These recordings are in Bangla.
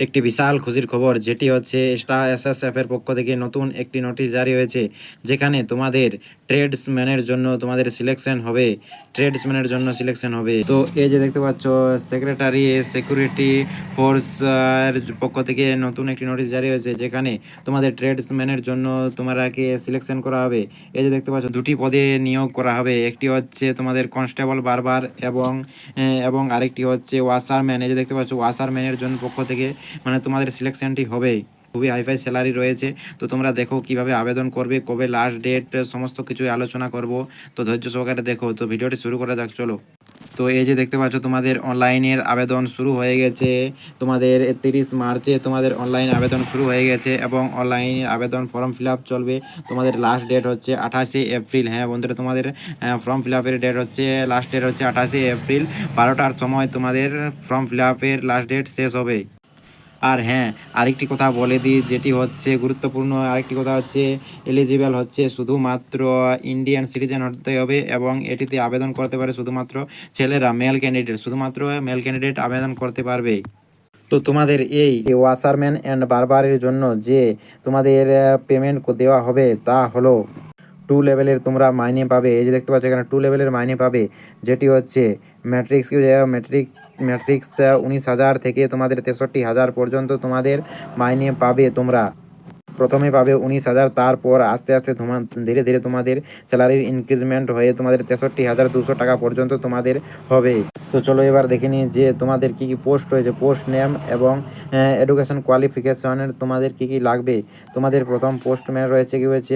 একটি বিশাল খুশির খবর, যেটি হচ্ছে এসএসএফ এর পক্ষ থেকে নতুন একটি নোটিশ জারি হয়েছে, যেখানে তোমাদের ট্রেডসম্যানের জন্য তোমাদের সিলেকশন হবে। তো এই যে দেখতে পাচ্ছ, সেক্রেটারি সিকিউরিটি ফোর্স এর পক্ষ থেকে নতুন একটি নোটিশ জারি হয়েছে, যেখানে তোমাদের ট্রেডসম্যানের জন্য তোমাদেরকে সিলেকশন করা হবে। এই যে দেখতে পাচ্ছ, দুটি পদে নিয়োগ করা হবে। একটি হচ্ছে তোমাদের কনস্টেবল বারবার এবং আরেকটি হচ্ছে ওয়াশারম্যান। এই যে দেখতে পাচ্ছ, ওয়াশারম্যানের জন্য পক্ষ থেকে মানে তোমাদের সিলেকশনটি হবে। খুবই হাইফাই স্যালারি রয়েছে। তো তোমরা দেখো কিভাবে আবেদন করবে, কবে লাস্ট ডেট, সমস্ত কিছুই আলোচনা করব। তো ধৈর্য সহকারে দেখো। তো ভিডিওটি শুরু করা যাক, চলো। তো এই যে দেখতে পাচ্ছ, তোমাদের অনলাইনের আবেদন শুরু হয়ে গেছে। তোমাদের 30 মার্চে তোমাদের অনলাইন আবেদন শুরু হয়ে গেছে এবং অনলাইন আবেদন ফর্ম ফিল আপ চলবে। তোমাদের লাস্ট ডেট হচ্ছে 28শে এপ্রিল। হ্যাঁ বন্ধুরা, তোমাদের ফর্ম ফিল আপের ডেট হচ্ছে, লাস্ট ডেট হচ্ছে 28শে এপ্রিল 12টার সময় তোমাদের ফর্ম ফিল আপের লাস্ট ডেট শেষ হবে। আর হ্যাঁ, আরেকটি কথা বলে দিই, যেটি হচ্ছে গুরুত্বপূর্ণ আরেকটি কথা হচ্ছে, এলিজিবল হচ্ছে শুধুমাত্র ইন্ডিয়ান সিটিজেন হতে হবে এবং এটিতে আবেদন করতে পারে শুধুমাত্র ছেলেরা, শুধুমাত্র মেল ক্যান্ডিডেট আবেদন করতে পারবে। তো তোমাদের এই ওয়াশারম্যান অ্যান্ড বারবারের জন্য যে তোমাদের পেমেন্ট দেওয়া হবে তা হলো 2 লেভেলের তোমরা মাইনে পাবে। এই যে দেখতে পাচ্ছ, এখানে 2 লেভেলের মাইনে পাবে, যেটি হচ্ছে ম্যাট্রিক্স 19,000 থেকে তোমাদের 63,000 পর্যন্ত তোমাদের মাইনে পাবে তোমরা। প্রথমে পাবে 19,000, তারপর আস্তে আস্তে ধীরে ধীরে তোমাদের স্যালারির ইনক্রিজমেন্ট হয়ে তোমাদের 63,200 টাকা পর্যন্ত তোমাদের হবে। তো চলো এবার দেখে নিই যে তোমাদের কী কী পোস্ট রয়েছে, পোস্ট নেম এবং এডুকেশন কোয়ালিফিকেশনের তোমাদের কী কী লাগবে। তোমাদের প্রথম পোস্টম্যান রয়েছে কি হয়েছে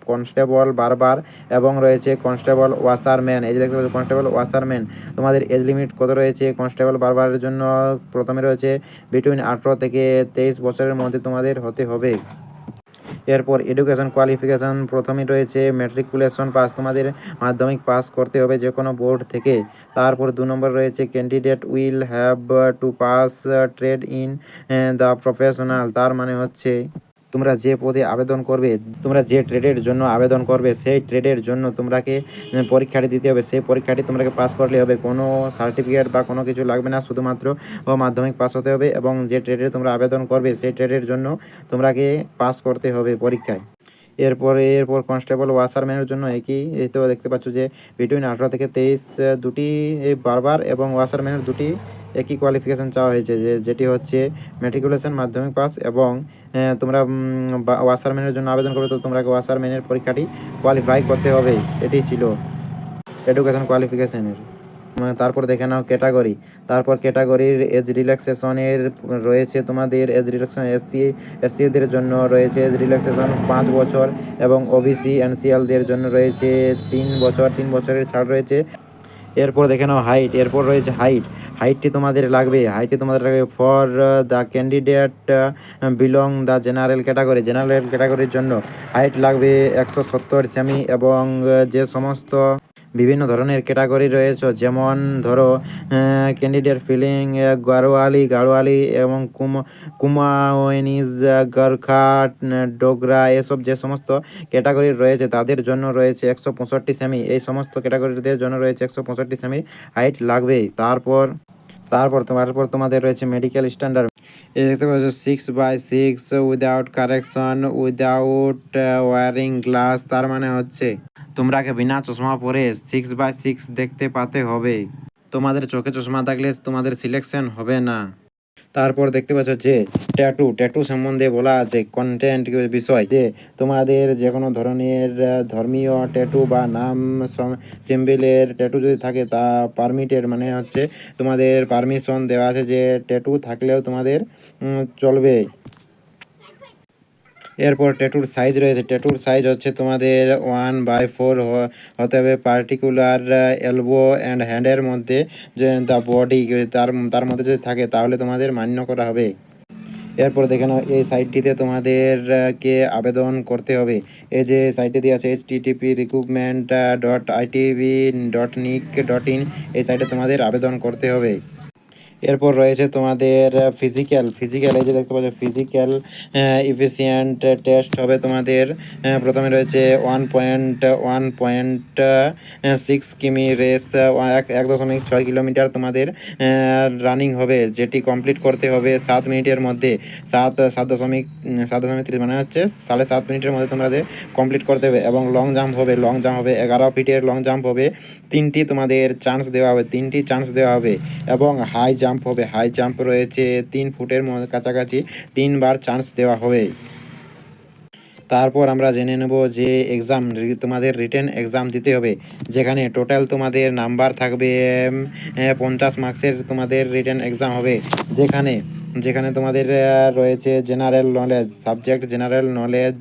কনস্টেবল বারবার এবং রয়েছে কনস্টেবল ওয়াশারম্যান। এই যে দেখতে পাচ্ছ, কনস্টেবল ওয়াশারম্যান। তোমাদের এজ লিমিট কত রয়েছে কনস্টেবল বারবারের জন্য? প্রথমে রয়েছে বিটুইন 18 থেকে 23 বছরের মধ্যে তোমাদের হতে হবে। এরপর এডুকেশন কোয়ালিফিকেশান প্রথমেই রয়েছে ম্যাট্রিকুলেশন পাস, তোমাদের মাধ্যমিক পাস করতে হবে যে কোনো বোর্ড থেকে। তারপর 2 নম্বর রয়েছে candidate will have to pass trade in the professional. তার মানে হচ্ছে তোমরা যে পদে আবেদন করবে, তোমরা যে ট্রেডের জন্য আবেদন করবে, সেই ট্রেডের জন্য তোমরাকে পরীক্ষাটি দিতে হবে। সেই পরীক্ষাটি তোমরাকে পাস করলে হবে, কোনো সার্টিফিকেট বা কোনো কিছু লাগবে না, শুধুমাত্র মাধ্যমিক পাস হতে হবে এবং যে ট্রেডে তোমরা আবেদন করবে সেই ট্রেডের জন্য তোমরাকে পাস করতে হবে পরীক্ষায়। এরপর কনস্টেবল ওয়াশারম্যানের জন্য একই, এই তো দেখতে পাচ্ছ যে বিটুইন 18 থেকে 23 দুটি বারবার এবং ওয়াশারম্যানের দুটি একই কোয়ালিফিকেশান চাওয়া হয়েছে, যেটি হচ্ছে ম্যাট্রিকুলেশন মাধ্যমিক পাস এবং তোমরা ওয়াশারম্যানের জন্য আবেদন করবে, তো তোমরা ওয়াশারম্যানের পরীক্ষাটি কোয়ালিফাই করতে হবে। এটি ছিল এডুকেশন কোয়ালিফিকেশানের। তারপর দেখে নাও ক্যাটাগরি। তারপর ক্যাটাগরির এজ রিল্যাক্সেশনের রয়েছে তোমাদের এজ রিল্যাক্সেশন এসসিদের জন্য রয়েছে এজ রিল্যাক্সেশন 5 বছর এবং ওবিসি এনসিএলদের জন্য রয়েছে 3 বছরের ছাড় রয়েছে। এরপর দেখে নাও হাইট। এরপর রয়েছে হাইটটি তোমাদের লাগবে for the candidate belong the general ক্যাটাগরির জন্য হাইট লাগবে 170 সেমি এবং যে সমস্ত বিভিন্ন ধরনের ক্যাটাগরি রয়েছে, যেমন ধরো ক্যান্ডিডেট ফিলিং গাড়োয়ালি এবং কুমাওয়েনিজ, গরখা, ডোগরা, এসব যে সমস্ত ক্যাটাগরি রয়েছে তাদের জন্য রয়েছে 165 সেমি। এই সমস্ত ক্যাটাগরিদের জন্য রয়েছে 165 সেমি হাইট লাগবে। তারপর তোমাদের রয়েছে মেডিকেল স্ট্যান্ডার্ড। এই দেখতে পাচ্ছ 6x6 without correction, without wearing glass. তার মানে হচ্ছে তোমরাকে বিনা চশমা পরে 6x6 দেখতে পাতে হবে। তোমাদের চোখে চশমা থাকলে তোমাদের সিলেকশন হবে না। তারপর দেখতে পাচ্ছ যে ট্যাটু সম্বন্ধে বলা আছে কন্টেন্ট বিষয়, যে তোমাদের যে কোনো ধরনের ধর্মীয় ট্যাটু বা নাম সিম্বলের ট্যাটু যদি থাকে তা পারমিটেড, মানে হচ্ছে তোমাদের পারমিশন দেওয়া আছে, যে ট্যাটু থাকলেও তোমাদের চলবে। এরপর ট্যাটুর সাইজ রয়েছে। ট্যাটুর সাইজ হচ্ছে তোমাদের 1/4 হতে হবে, পার্টিকুলার এলবো অ্যান্ড হ্যান্ডের মধ্যে, যে দ্য বডি তার মধ্যে যদি থাকে তাহলে তোমাদের মান্য করা হবে। এরপর দেখে নাও এই সাইটটিতে তোমাদেরকে আবেদন করতে হবে। এই যে সাইটটি দিয়ে আছে http://recruitment.itb.nic.in, এই সাইটে তোমাদের আবেদন করতে হবে। এরপর রয়েছে তোমাদের ফিজিক্যাল। এই যে দেখতে পাচ্ছ ফিজিক্যাল এফিসিয়েন্ট টেস্ট হবে তোমাদের। প্রথমে রয়েছে 1.6 কিমি রেস, 1.6 কিলোমিটার তোমাদের রানিং হবে, যেটি কমপ্লিট করতে হবে 7 মিনিটের মধ্যে। 7.30 মানে হচ্ছে 7.5 মিনিটের মধ্যে তোমাদের কমপ্লিট করতে হবে। এবং লং জাম্প হবে 11 ফিটের লং জাম্প হবে। 3টি তোমাদের চান্স দেওয়া হবে। এবং হাই জাম্প হবে, হাই জাম্প রয়েছে 3 ফুটের কাছাকাছি 3বার চান্স দেওয়া হবে। তারপর আমরা জেনে নেব যে এক্সাম, তোমাদের রিটেন এক্সাম দিতে হবে, যেখানে টোটাল তোমাদের নাম্বার থাকবে 50 মার্কসের তোমাদের রিটেন এক্সাম হবে। যেখানে তোমাদের রয়েছে general knowledge, subject general knowledge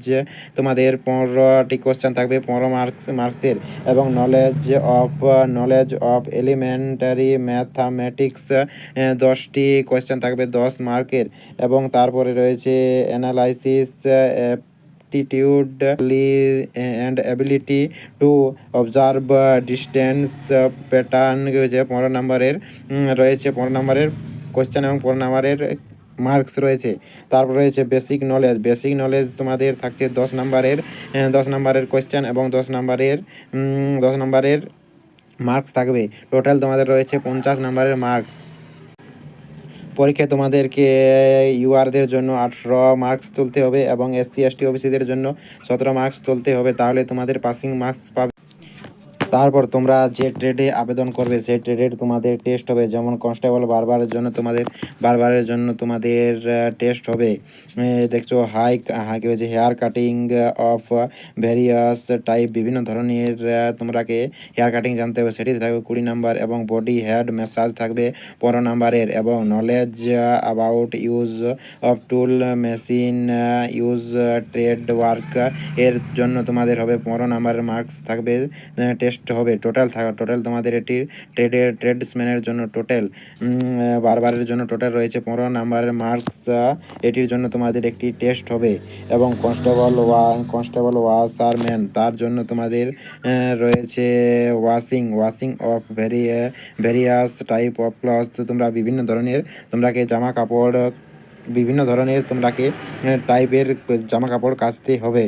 তোমাদের 15টি কোশ্চেন থাকবে 15 মার্কসের। এবং নলেজ অফ এলিমেন্টারি ম্যাথামেটিক্স 10টি কোশ্চেন থাকবে 10 মার্কের। এবং তারপরে রয়েছে analysis aptitude and ability to observe distance pattern রয়েছে 15 নম্বরের রয়েছে 15 নম্বরের কোশ্চেন এবং 15 নম্বরের মার্কস রয়েছে। তারপর রয়েছে বেসিক নলেজ তোমাদের থাকছে 10 নম্বরের কোশ্চেন এবং 10 নম্বরের মার্কস থাকবে। টোটাল তোমাদের রয়েছে 50 নম্বরের মার্কস। পরীক্ষায় তোমাদেরকে ইউআরদের জন্য 18 মার্কস তুলতে হবে এবং SC ST ওবিসিদের জন্য 17 মার্কস তুলতে হবে, তাহলে তোমাদের পাসিং মার্কস পাবে। তারপর তোমরা যে ট্রেডে আবেদন করবে সেই ট্রেডের তোমাদের টেস্ট হবে, যেমন কনস্টেবল বারবারের জন্য তোমাদের টেস্ট হবে। দেখছো হাই হয়েছে hair cutting of various type, বিভিন্ন ধরনের তোমরাকে হেয়ার কাটিং জানতে হবে, সেটিতে থাকবে 20 নাম্বার। এবং বডি হেড ম্যাসাজ থাকবে 15 নাম্বারের। এবং knowledge about use of tool machine use trade work এর জন্য তোমাদের হবে 15 নাম্বারের মার্কস থাকবে, টেস্ট হবে। টোটাল তোমাদের এটি ট্রেডসম্যানের জন্য বারবারের জন্য টোটাল রয়েছে 15 নাম্বারের মার্কস। এটির জন্য তোমাদের একটি টেস্ট হবে। এবং কনস্টেবল ওয়াশারম্যান, তার জন্য তোমাদের রয়েছে washing of various type of cloth. তোমরা বিভিন্ন ধরনের তোমরাকে টাইপের জামা কাপড় কাচতে হবে,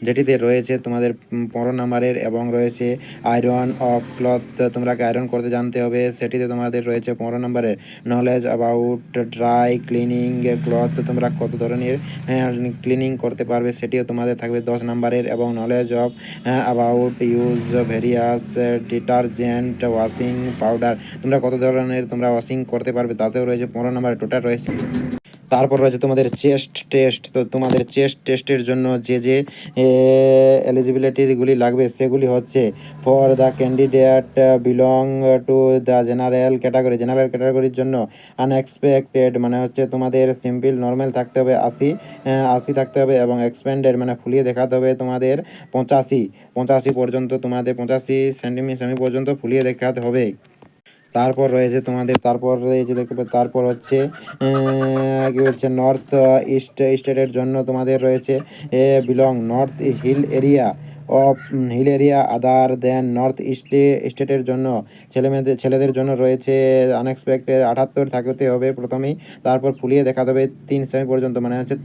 যেটিতে রয়েছে তোমাদের 15 নাম্বারের। এবং রয়েছে আয়রন অফ ক্লথ, তোমরাকে আয়রন করতে জানতে হবে, সেটিতে তোমাদের রয়েছে 15 নাম্বারের। Knowledge about dry cleaning cloth, তোমরা কত ধরনের ক্লিনিং করতে পারবে সেটিও তোমাদের থাকবে 10 নাম্বারের। এবং knowledge of about use various detergent washing powder, তোমরা কত ধরনের ওয়াশিং করতে পারবে, তাতেও রয়েছে 15 নাম্বারের টোটাল রয়েছে। তারপর রয়েছে তোমাদের চেস্ট টেস্ট। তো তোমাদের চেস্ট টেস্টের জন্য যে এলিজিবিলিটিগুলি লাগবে সেগুলি হচ্ছে: for the candidate belong to the general ক্যাটাগরির জন্য আনএক্সপেক্টেড মানে হচ্ছে তোমাদের সিম্পল নর্মাল থাকতে হবে 80 থাকতে হবে। এবং এক্সপেন্ডেড মানে ফুলিয়ে দেখাতে হবে তোমাদের 85 পর্যন্ত, তোমাদের 85 সেমি পর্যন্ত ফুলিয়ে দেখাতে হবে। তারপর রয়েছে তোমাদের তারপর হচ্ছে কি বলছে নর্থ ইস্ট স্টেটের জন্য তোমাদের রয়েছে বিলং নর্থ হিল এরিয়া আদার দেন নর্থ স্টেটের জন্য ছেলেদের জন্য রয়েছে আনএক্সপেক্টেড 78 থাকতে হবে প্রথমেই। তারপর ফুলিয়ে দেখাতে হবে 3 সেমি পর্যন্ত মানে হচ্ছে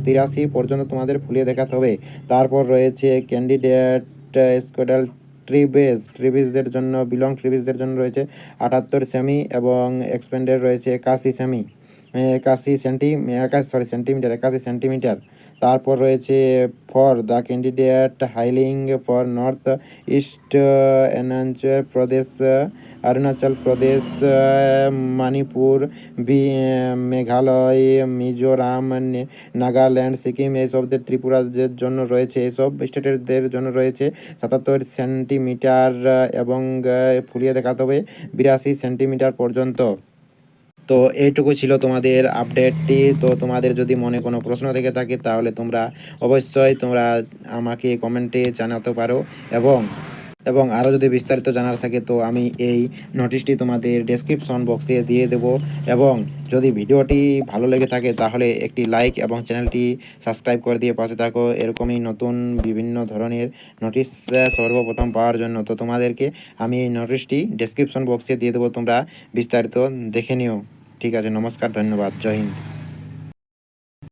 83 পর্যন্ত তোমাদের ফুলিয়ে দেখাতে হবে। তারপর রয়েছে ক্যান্ডিডেট স্কোডাল ট্রিবিজদের জন্য ট্রিবিজদের জন্য রয়েছে 78 সেমি। এবং এক্সপেন্ডেড রয়েছে 81 সেন্টিমিটার। তারপর রয়েছে for the candidate hailing for North East Arunachal Pradesh Manipur Meghalaya Mizoram Nagaland Sikkim এইসবদের ত্রিপুরাদের জন্য রয়েছে, এইসব স্টেটের জন্য রয়েছে 77 সেন্টিমিটার। এবং ফুলিয়ে দেখাতে হবে 82 সেন্টিমিটার পর্যন্ত। তো এইটুকু ছিল তোমাদের আপডেটটি। তো তোমাদের যদি মনে কোনো প্রশ্ন থেকে থাকে তাহলে তোমরা অবশ্যই আমাকে কমেন্টে জানাতে পারো। এবং এবং আরও যদি বিস্তারিত জানার থাকে তো আমি এই নোটিশটি তোমাদের ডেসক্রিপশন বক্সে দিয়ে দেব। এবং যদি ভিডিওটি ভালো লেগে থাকে তাহলে একটি লাইক এবং চ্যানেলটি সাবস্ক্রাইব করে দিয়ে পাশে থাকো এরকমই নতুন বিভিন্ন ধরনের নোটিশ সর্বপ্রথম পাওয়ার জন্য। তো তোমাদেরকে আমি এই নোটিশটি ডেসক্রিপশন বক্সে দিয়ে দেবো, তোমরা বিস্তারিত দেখে নিও। ঠিক আছে, নমস্কার, ধন্যবাদ, জয় হিন্দ।